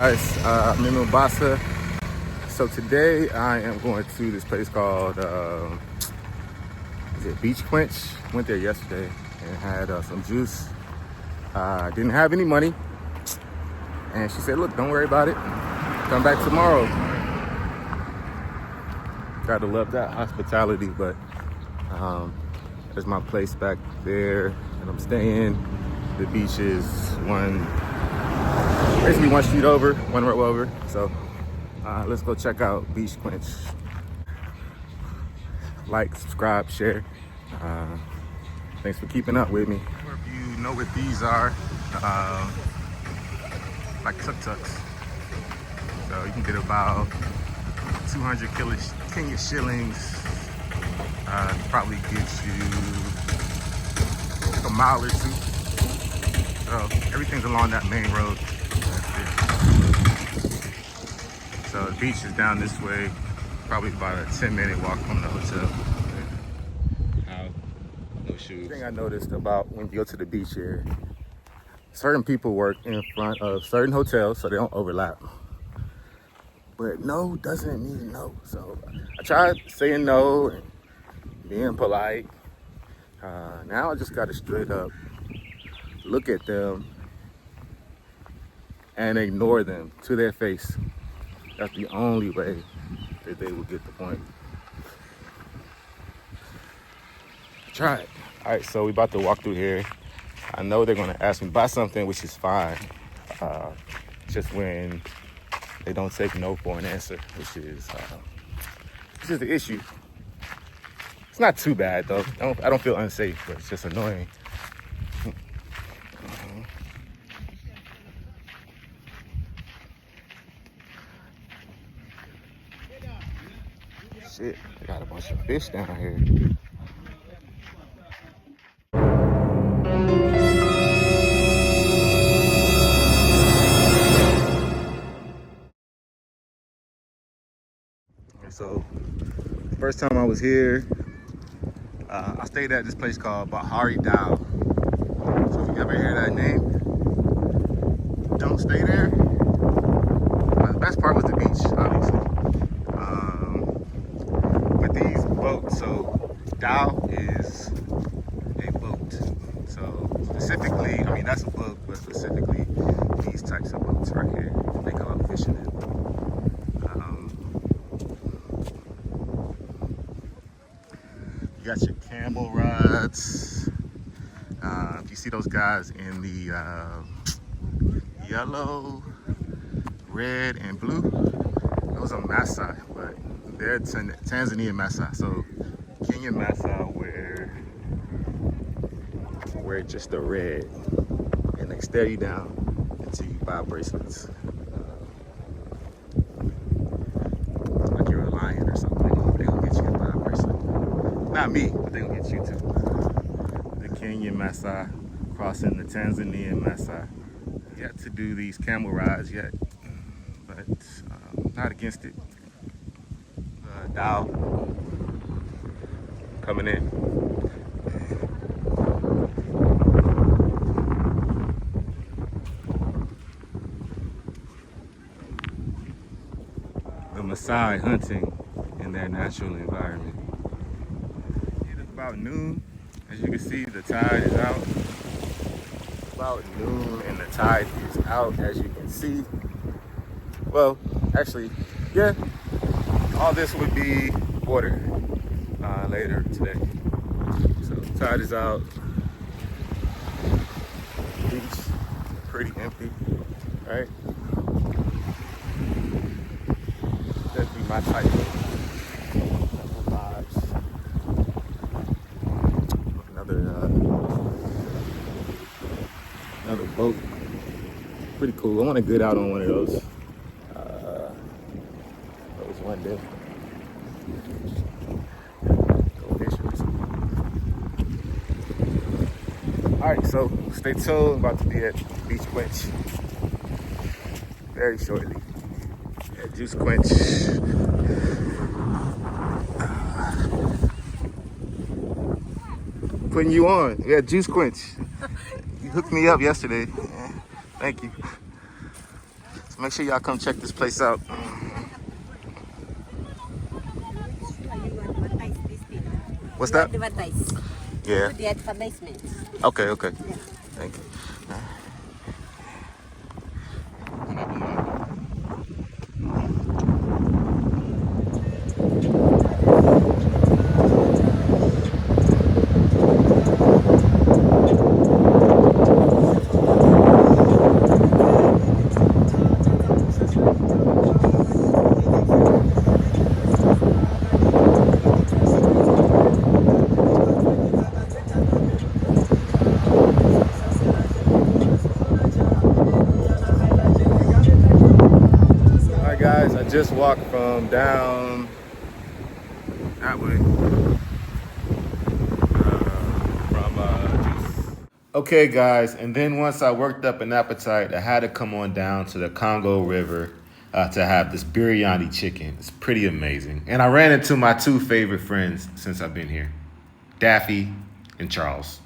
Guys, I'm in Mombasa. So today I am going to this place called is it Beach Quench? Went there yesterday and had some juice. Didn't have any money, and she said, "Look, don't worry about it. Come back tomorrow." Gotta love that hospitality, but there's my place back there that I'm staying. The beach is basically one street over, one row over. So let's go check out Beach Quench. Like, subscribe, share. Thanks for keeping up with me. If you know what these are, like tuk-tuks. So you can get about 200 Kenya shillings. Probably gets you a mile or two. So everything's along that main road. So the beach is down this way, probably about a 10-minute walk from the hotel. No shoes. The thing I noticed about when you go to the beach here, certain people work in front of certain hotels so they don't overlap. But no doesn't mean no. So I tried saying no and being polite. Now I just gotta straight up look at them and ignore them to their face. That's the only way that they will get the point. Try it. All right, so we about to walk through here. I know they're gonna ask me to buy something, which is fine. Just when they don't take no for an answer, which is the issue. It's not too bad though. I don't feel unsafe, but it's just annoying. Shit, they got a bunch of fish down here. So, first time I was here, I stayed at this place called Bahari Dao. So if you ever hear that name, don't stay there. The best part was the beach, obviously. But these boats, so Dao is a boat. So specifically, I mean that's a boat, but specifically these types of boats right here, they go out fishing in. You got your camel rods. If you see those guys in the yellow, red, and blue, those are Maasai, but they're Tanzanian Maasai. So Kenyan Maasai wear just the red, and they stare you down until you buy bracelets. Like you're a lion or something. They gonna get you to buy a bracelet. Not me, but they gonna get you too. The Kenyan Maasai crossing the Tanzanian Maasai. Yet to do these camel rides yet, but not against it. Dow coming in. The Maasai hunting in their natural environment. It is about noon. As you can see, the tide is out. It's about noon and the tide is out, as you can see. Well, actually, yeah, all this would be water later today. So tide is out. Beach pretty empty, right? That'd be my type of vibes. Another boat. Pretty cool. I want to get out on one of those. One day. Alright, so stay tuned. About to be at Beach Quench very shortly. At Juice Quench. Putting you on. Yeah, Juice Quench. You hooked me up yesterday. Thank you. Make sure y'all come check this place out. What's that? Advertise. Yeah. The advertisement. Okay, okay. Yeah. Thank you. Alright guys, I just walked from down that way. Juice. Okay guys, and then once I worked up an appetite, I had to come on down to the Congo River to have this biryani chicken. It's pretty amazing. And I ran into my two favorite friends since I've been here, Daffy and Charles.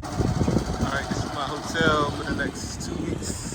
All right, this is my hotel for the next 2 weeks.